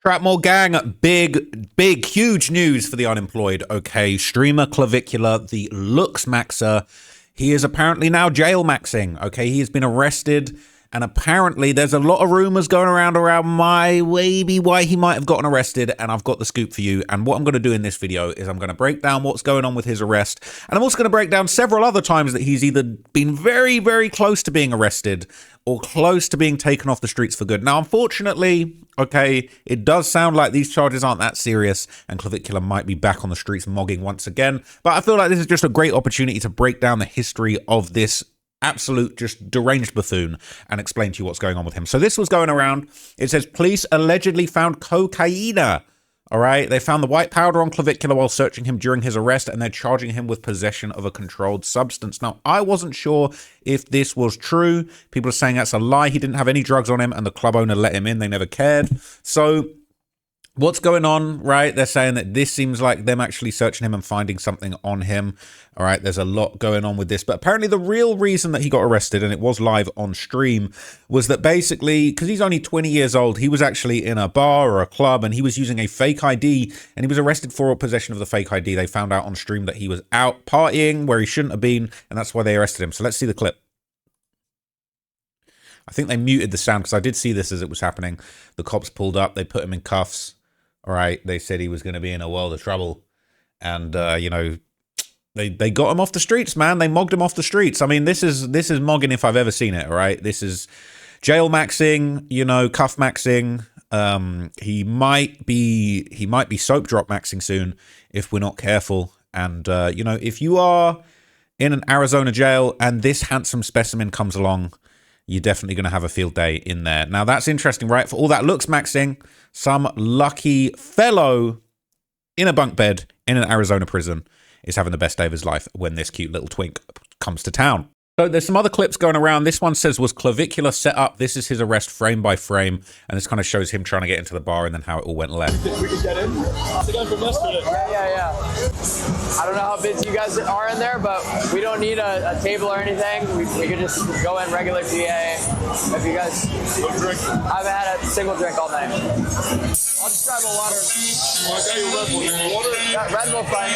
Trapmore gang, big, huge news for the unemployed. Okay, streamer Clavicular, the looksmaxxer, he is apparently now jail maxing. Okay, he has been arrested, and apparently there's a lot of rumors going around maybe why he might have gotten arrested, and I've got the scoop for you. And what I'm going to do in this video is I'm going to break down what's going on with his arrest, and I'm also going to break down several other times that he's either been very, very close to being arrested or close to being taken off the streets for good. Now, unfortunately, okay, it does sound like these charges aren't that serious, and Clavicular might be back on the streets mogging once again. But I feel like this is just a great opportunity to break down the history of this absolute just deranged buffoon and explain to you what's going on with him. So this was going around. It says police allegedly found cocaine. All right, they found the white powder on Clavicular while searching him during his arrest, and they're charging him with possession of a controlled substance. Now, I wasn't sure if this was true. People are saying that's a lie. He didn't have any drugs on him, and the club owner let him in. They never cared. So what's going on, right? They're saying that this seems like them actually searching him and finding something on him. All right, there's a lot going on with this. But apparently the real reason that he got arrested, and it was live on stream, was that basically, because he's only 20 years old, he was actually in a bar or a club, and he was using a fake ID, and he was arrested for possession of the fake ID. They found out on stream that he was out partying where he shouldn't have been, and that's why they arrested him. So let's see the clip. I think they muted the sound because I did see this as it was happening. The cops pulled up, they put him in cuffs. All right, they said he was going to be in a world of trouble, and you know, they got him off the streets, man. They mogged him off the streets. I mean, this is mogging if I've ever seen it. All right, this is jail maxing, you know, cuff maxing. He might be soap drop maxing soon if we're not careful. And you know, if you are in an Arizona jail and this handsome specimen comes along, you're definitely going to have a field day in there. Now, that's interesting, right? For all that looks maxing, some lucky fellow in a bunk bed in an Arizona prison is having the best day of his life when this cute little twink comes to town. So there's some other clips going around. This one says, was Clavicular set up? This is his arrest frame by frame. And this kind of shows him trying to get into the bar and then how it all went left. We could get in? It's the guy from yesterday. Yeah. I don't know how busy you guys are in there, but we don't need a table or anything. We could just go in regular GA. If you guys... No drink? I haven't had a single drink all night. I'll just grab a water. Oh, I got your Red Bull. You want water? Yeah, Red Bull fine.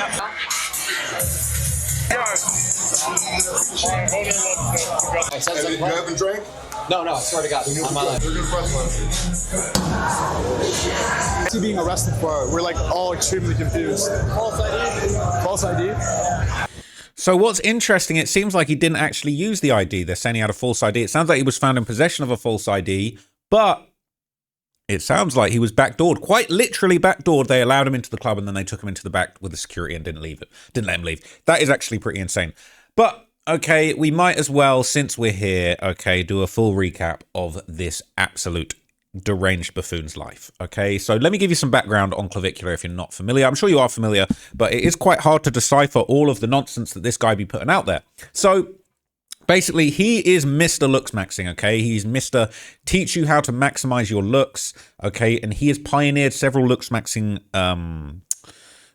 You haven't drank? No, I swear to God. What's he being arrested for? We're like all extremely confused. False ID? False ID? So what's interesting, it seems like he didn't actually use the ID. They're saying he had a false ID. It sounds like he was found in possession of a false ID, but it sounds like he was backdoored, quite literally backdoored. They allowed him into the club and then they took him into the back with the security and didn't let him leave. That is actually pretty insane. But okay, we might as well, since we're here, okay, do a full recap of this absolute deranged buffoon's life. Okay, so let me give you some background on Clavicular if you're not familiar. I'm sure you are familiar, but it is quite hard to decipher all of the nonsense that this guy be putting out there. So basically, he is Mr. Looksmaxxing, okay? He's Mr. Teach you how to maximize your looks, okay? And he has pioneered several looksmaxxing,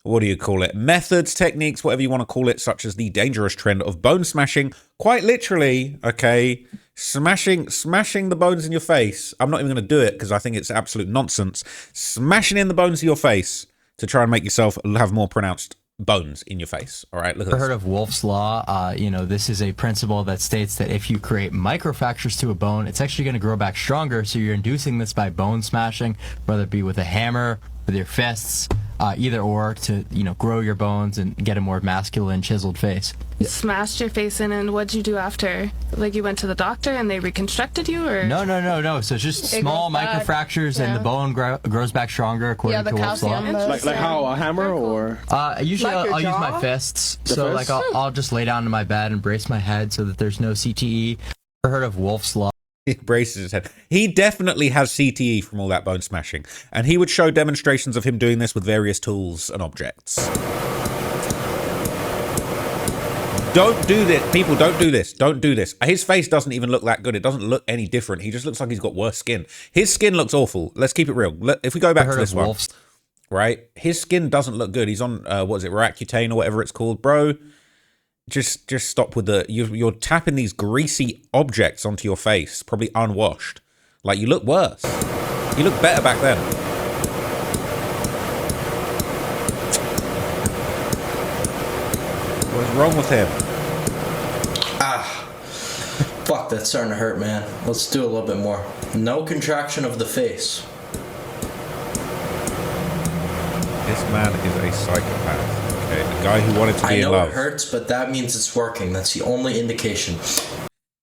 what do you call it? Methods, techniques, whatever you want to call it, such as the dangerous trend of bone smashing. Quite literally, okay? Smashing the bones in your face. I'm not even going to do it because I think it's absolute nonsense. Smashing in the bones of your face to try and make yourself have more pronounced bones in your face. All right, look at this. Heard of Wolff's Law? You know, this is a principle that states that if you create microfractures to a bone, it's actually going to grow back stronger. So you're inducing this by bone smashing, whether it be with a hammer, with your fists, either or, to, you know, grow your bones and get a more masculine, chiseled face. You smashed your face in, and what'd you do after? Like, you went to the doctor and they reconstructed you, or? No. So it's just small microfractures, and the bone grows back stronger according to Wolff's Law. Like how, a hammer or? Usually I'll use my fists. So like I'll just lay down in my bed and brace my head so that there's no CTE. Ever heard of Wolff's Law? He braces his head. He definitely has CTE from all that bone smashing. And he would show demonstrations of him doing this with various tools and objects. Don't do this. People, don't do this. Don't do this. His face doesn't even look that good. It doesn't look any different. He just looks like he's got worse skin. His skin looks awful. Let's keep it real. If we go back to this one, right? His skin doesn't look good. He's on, what is it, Roaccutane or whatever it's called. Bro, just stop with the, you're tapping these greasy objects onto your face, probably unwashed. Like, you look worse. You look better back then. What's wrong with him? Fuck, that's starting to hurt, man. Let's do a little bit more. No contraction of the face. This man is a psychopath. Okay, a guy who wanted to be in love. I know it hurts, but that means it's working. That's the only indication.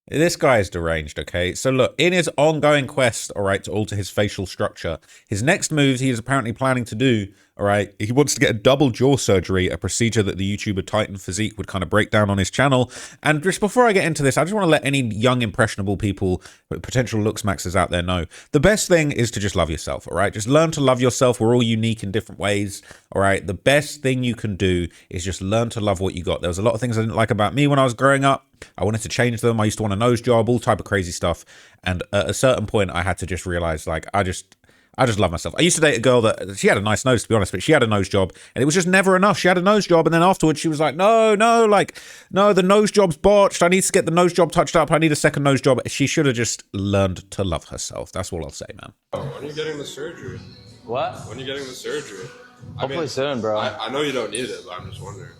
This guy is deranged, okay? So look, in his ongoing quest, all right, to alter his facial structure, his next moves he is apparently planning to do, all right, he wants to get a double jaw surgery, a procedure that the YouTuber Titan Physique would kind of break down on his channel. And just before I get into this, I just want to let any young, impressionable people, potential looksmaxxers out there know, the best thing is to just love yourself, all right? Just learn to love yourself. We're all unique in different ways, all right? The best thing you can do is just learn to love what you got. There was a lot of things I didn't like about me when I was growing up. I wanted to change them. I used to want a nose job, all type of crazy stuff. And at a certain point, I had to just realize, like, I just love myself. I used to date a girl that, she had a nice nose, to be honest, but she had a nose job and it was just never enough. She had a nose job and then afterwards she was like, no, the nose job's botched. I need to get the nose job touched up. I need a second nose job. She should have just learned to love herself. That's all I'll say, man. When are you getting the surgery? What? When are you getting the surgery? Hopefully soon, bro. I know you don't need it, but I'm just wondering.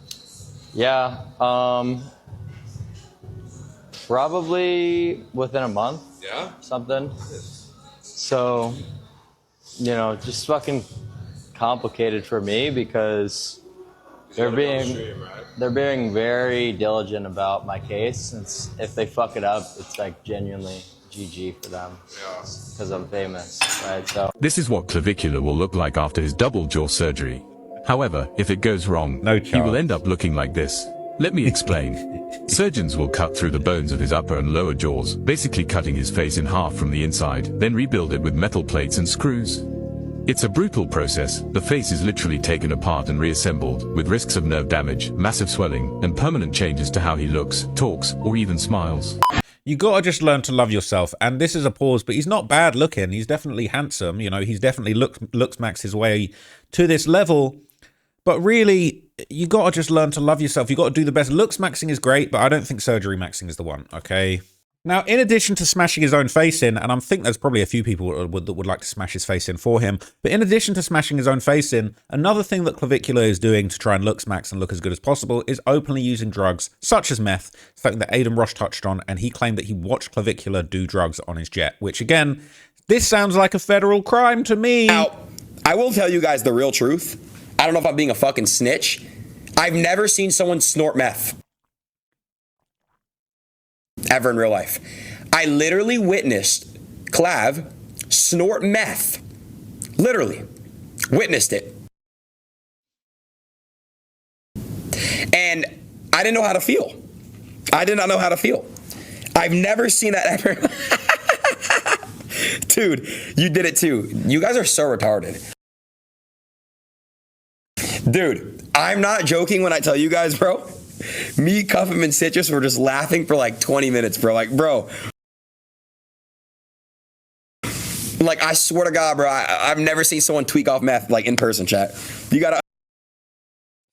Yeah, probably within a month. Yeah? Something. So, you know, just fucking complicated for me because they're being very diligent about my case. Since if they fuck it up, it's like genuinely GG for them. Yeah. Because I'm famous, right? So this is what Clavicular will look like after his double jaw surgery. However, if it goes wrong, he will end up looking like this. Let me explain. Surgeons will cut through the bones of his upper and lower jaws, basically cutting his face in half from the inside, then rebuild it with metal plates and screws. It's a brutal process. The face is literally taken apart and reassembled, with risks of nerve damage, massive swelling, and permanent changes to how he looks, talks, or even smiles. You gotta just learn to love yourself. And this is a pause, but he's not bad looking. He's definitely handsome. You know, he's definitely looks max his way to this level. But really, you got to just learn to love yourself. You got to do the best. Looks maxing is great, but I don't think surgery maxing is the one, okay? Now, in addition to smashing his own face in, and I think there's probably a few people that would like to smash his face in for him, but in addition to smashing his own face in, another thing that Clavicular is doing to try and looks max and look as good as possible is openly using drugs, such as meth, something that Aiden Rosh touched on, and he claimed that he watched Clavicular do drugs on his jet, which again, this sounds like a federal crime to me. Now, I will tell you guys the real truth. I don't know if I'm being a fucking snitch. I've never seen someone snort meth. Ever in real life. I literally witnessed Clav snort meth. Literally. Witnessed it. And I didn't know how to feel. I did not know how to feel. I've never seen that ever. Dude, you did it too. You guys are so retarded. Dude, I'm not joking when I tell you guys, bro. Me, Cuffham, and Citrus were just laughing for like 20 minutes, bro. Like, bro. Like, I swear to God, bro, I've never seen someone tweak off meth, like, in person, chat. You gotta...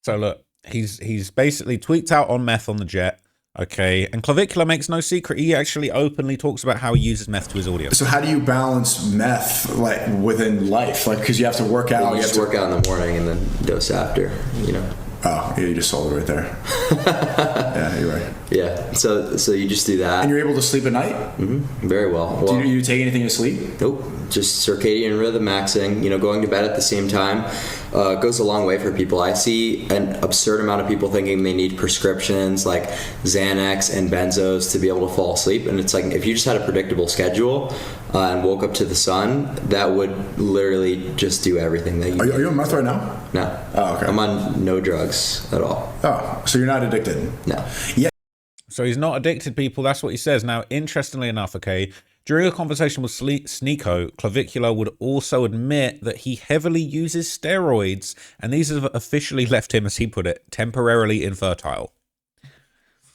So, look, he's basically tweaked out on meth on the jet. Okay, and Clavicular makes no secret. He actually openly talks about how he uses meth to his audience. So how do you balance meth like within life? Like, because you have to work out. You have to work out in the morning and then dose after, you know. Oh, yeah, you just sold it right there. Yeah, you're right. Yeah, so you just do that. And you're able to sleep at night? Mm-hmm. Very well. Do you take anything to sleep? Nope. Just circadian rhythm maxing, you know, going to bed at the same time goes a long way for people. I see an absurd amount of people thinking they need prescriptions like Xanax and benzos to be able to fall asleep. And it's like, if you just had a predictable schedule and woke up to the sun, that would literally just do everything that you Are you on meth right now? No. Oh, okay. I'm on no drugs at all. Oh, so you're not addicted? No. Yeah. So he's not addicted, people. That's what he says. Now, interestingly enough, okay, during a conversation with Sneeko, Clavicular would also admit that he heavily uses steroids, and these have officially left him, as he put it, temporarily infertile.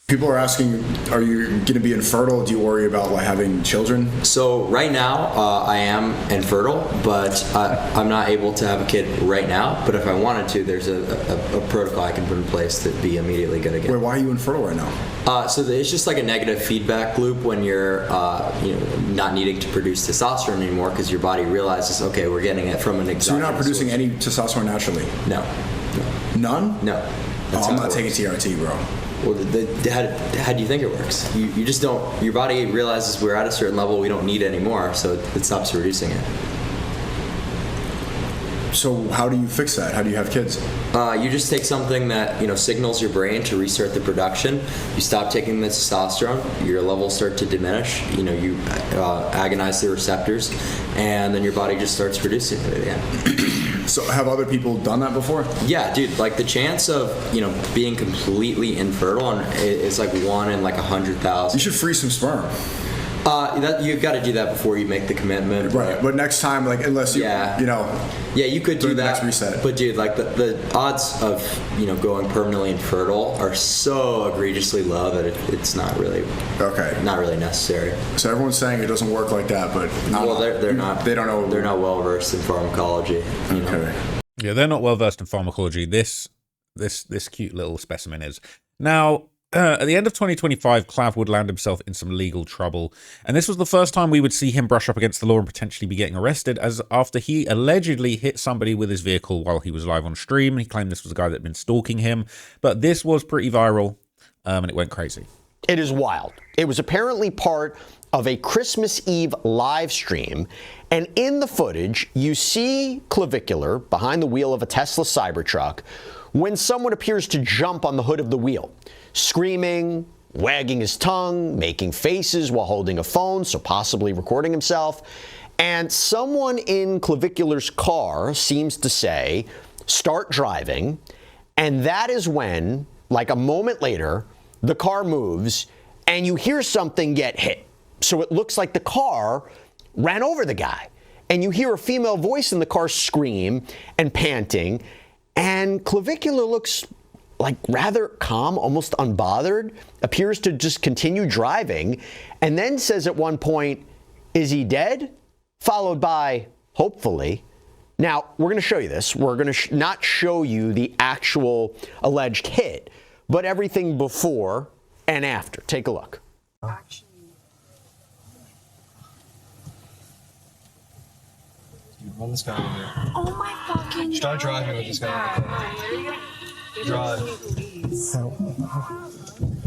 People are asking, are you going to be infertile? Do you worry about like having children? So right now, I am infertile, but I'm not able to have a kid right now. But if I wanted to, there's a protocol I can put in place to be immediately going to get. Wait, why are you infertile right now? So it's just like a negative feedback loop when you're not needing to produce testosterone anymore because your body realizes, okay, we're getting it from an exogenous So you're not producing source. any testosterone naturally? No. None? No. I'm not taking TRT, bro. Well, how do you think it works? You just don't. Your body realizes we're at a certain level we don't need it anymore, so it stops producing it. So how do you fix that? How do you have kids? You just take something that signals your brain to restart the production. You stop taking the testosterone, your levels start to diminish. You agonize the receptors, and then your body just starts producing it again. So have other people done that before? Yeah, dude. Like the chance of being completely infertile is like 1 in like 100,000. You should freeze some sperm. You've got to do that before you make the commitment. Right, but next time, like, unless you, Yeah, you could do that. Next reset. But dude, like the odds of going permanently infertile are so egregiously low that it's not really necessary. So everyone's saying it doesn't work like that, but they're not. They don't know. They're not well versed in pharmacology. Yeah, they're not well versed in pharmacology. This cute little specimen is. Now, at the end of 2025, Clav would land himself in some legal trouble, and this was the first time we would see him brush up against the law and potentially be getting arrested, as after he allegedly hit somebody with his vehicle while he was live on stream. He claimed this was a guy that had been stalking him, but this was pretty viral, and it went crazy. It is wild. It was apparently part of a Christmas Eve live stream, and in the footage, you see Clavicular behind the wheel of a Tesla Cybertruck when someone appears to jump on the hood of the wheel, screaming, wagging his tongue, making faces while holding a phone, so possibly recording himself. And someone in Clavicular's car seems to say, "Start driving." And that is when, like a moment later, the car moves and you hear something get hit. So it looks like the car ran over the guy. And you hear a female voice in the car scream and panting. And Clavicular looks like rather calm, almost unbothered, appears to just continue driving, and then says at one point, "Is he dead?" Followed by, "Hopefully." Now, we're going to show you this. We're going to not show you the actual alleged hit, but everything before and after. Take a look. Run this guy over here. Oh my fucking Start driving with this guy. Drive.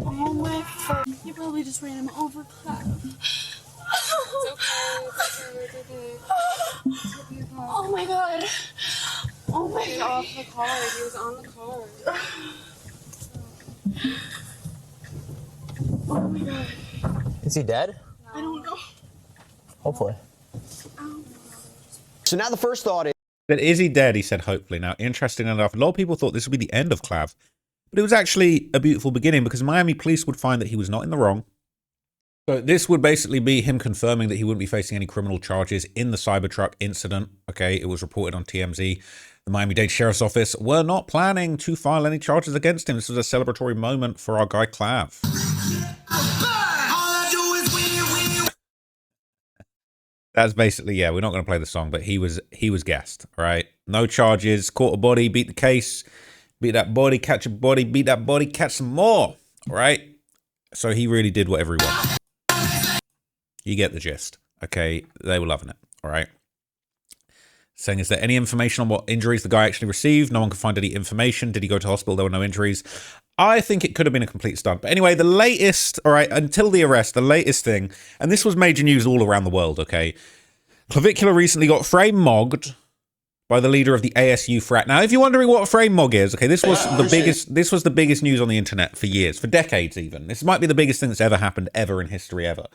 Oh my fuck. You probably just ran him over, Clap. It's okay. Oh my god. Oh my god. Get off the car. He was on the car. Oh my god. Is he dead? I don't know. Hopefully. So now the first thought is, But is he dead? He said, hopefully. Now, interesting enough, a lot of people thought this would be the end of Clav, but it was actually a beautiful beginning because Miami police would find that he was not in the wrong. So this would basically be him confirming that he wouldn't be facing any criminal charges in the Cybertruck incident. Okay, it was reported on TMZ. The Miami-Dade Sheriff's Office were not planning to file any charges against him. This was a celebratory moment for our guy Clav. That's basically, yeah, we're not going to play the song, but he was gassed, all right? No charges, caught a body, beat the case, beat that body, catch a body, beat that body, catch some more, all right? So he really did whatever he wanted. You get the gist, okay? They were loving it, all right? Saying, is there any information on what injuries the guy actually received? No one could find any information. Did he go to hospital? There were no injuries. I think it could have been a complete stunt. But anyway, the latest, all right, until the arrest, the latest thing, and this was major news all around the world, okay? Clavicular recently got frame mogged by the leader of the ASU frat. Now, if you're wondering what frame mog is, okay, this was the biggest news on the internet for years, for decades even. This might be the biggest thing that's ever happened ever in history ever.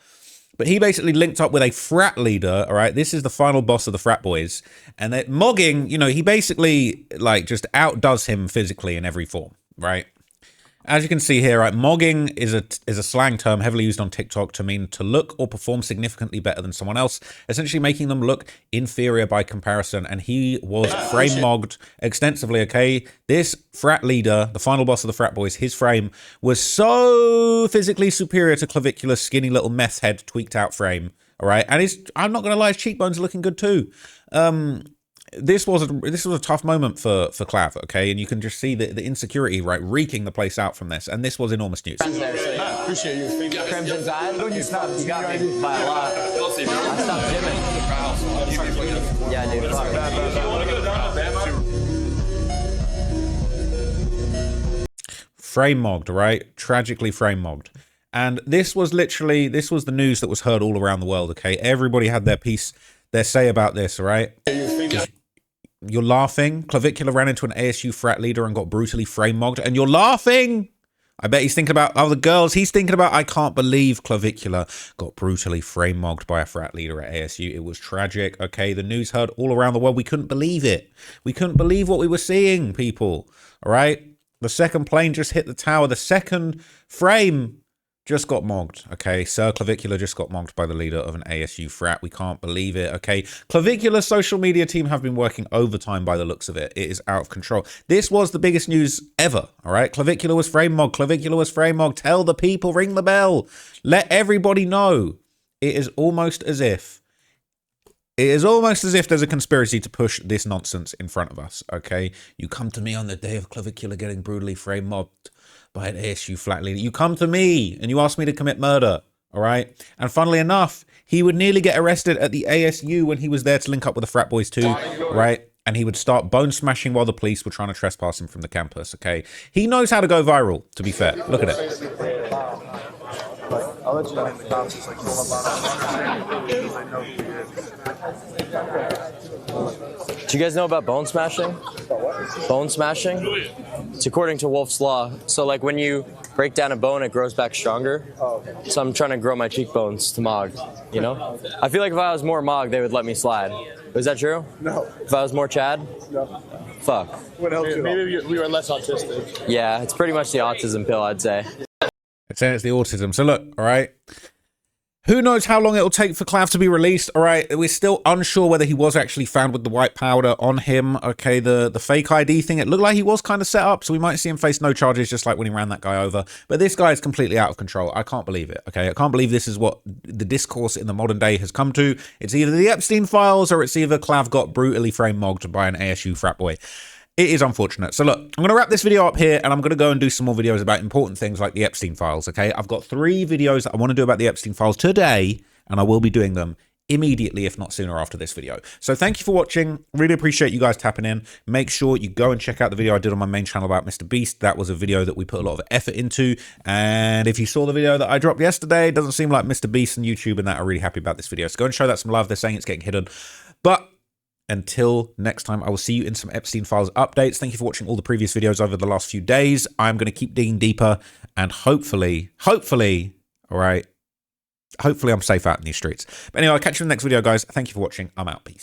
But he basically linked up with a frat leader, all right? This is the final boss of the frat boys. And that mogging, you know, he basically, like, just outdoes him physically in every form, right? As you can see here, right, mogging is a slang term heavily used on TikTok to mean to look or perform significantly better than someone else, essentially making them look inferior by comparison. And he was frame mogged extensively, okay? This frat leader, the final boss of the frat boys, his frame was so physically superior to Clavicular's skinny little meth head tweaked out frame, all right? And I'm not going to lie, his cheekbones are looking good too. This was a tough moment for Clav, okay? And you can just see the insecurity, right, reeking the place out from this. And this was enormous news. Appreciate you. Crimson Tide? You stopped. You got me by a lot. I stopped gymming. Yeah, dude. frame mogged, right? Tragically frame mogged. And this was the news that was heard all around the world, okay? Everybody had their say about this, right? You're laughing. Clavicular ran into an ASU frat leader and got brutally frame mogged, and you're laughing. I bet he's thinking about other girls. He's thinking about, I can't believe Clavicular got brutally frame mogged by a frat leader at ASU. It was tragic, okay? The news heard all around the world. We couldn't believe it. We couldn't believe what we were seeing, people, all right? The second plane just hit the tower. The second frame just got mogged, okay? Sir Clavicular just got mogged by the leader of an ASU frat. We can't believe it, okay? Clavicular's social media team have been working overtime by the looks of it. It is out of control. This was the biggest news ever, all right? Clavicular was frame mogged. Clavicular was frame mogged. Tell the people, ring the bell. Let everybody know. It is almost as if there's a conspiracy to push this nonsense in front of us, okay? You come to me on the day of Clavicular getting brutally frame mobbed by an ASU flat leader. You come to me and you ask me to commit murder, all right? And funnily enough, he would nearly get arrested at the ASU when he was there to link up with the frat boys too, right? And he would start bone smashing while the police were trying to trespass him from the campus, okay? He knows how to go viral, to be fair. Look at it. I'll let you know when the cops just like pull up. Do you guys know about bone smashing? Bone smashing? It's according to Wolf's Law. So like when you break down a bone, it grows back stronger. So I'm trying to grow my cheekbones to mog, you know? I feel like if I was more mog, they would let me slide. Is that true? No. If I was more Chad? No. Fuck. What else? Maybe we were less autistic. Yeah, it's pretty much the autism pill, I'd say. It's the autism. So look, all right? Who knows how long it'll take for Clav to be released, all right? We're still unsure whether he was actually found with the white powder on him, okay? The fake ID thing, it looked like he was kind of set up, so we might see him face no charges just like when he ran that guy over. But this guy is completely out of control. I can't believe it, okay? I can't believe this is what the discourse in the modern day has come to. It's either the Epstein files or it's either Clav got brutally frame mogged by an ASU frat boy. It is unfortunate. So look, I'm going to wrap this video up here and I'm going to go and do some more videos about important things like the Epstein files, okay? I've got 3 videos that I want to do about the Epstein files today, and I will be doing them immediately, if not sooner after this video. So thank you for watching. Really appreciate you guys tapping in. Make sure you go and check out the video I did on my main channel about Mr. Beast. That was a video that we put a lot of effort into. And if you saw the video that I dropped yesterday, it doesn't seem like Mr. Beast and YouTube and that are really happy about this video. So go and show that some love. They're saying it's getting hidden. But until next time, I will see you in some Epstein Files updates. Thank you for watching all the previous videos over the last few days. I'm going to keep digging deeper and hopefully, all right, hopefully I'm safe out in these streets. But anyway, I'll catch you in the next video, guys. Thank you for watching. I'm out. Peace.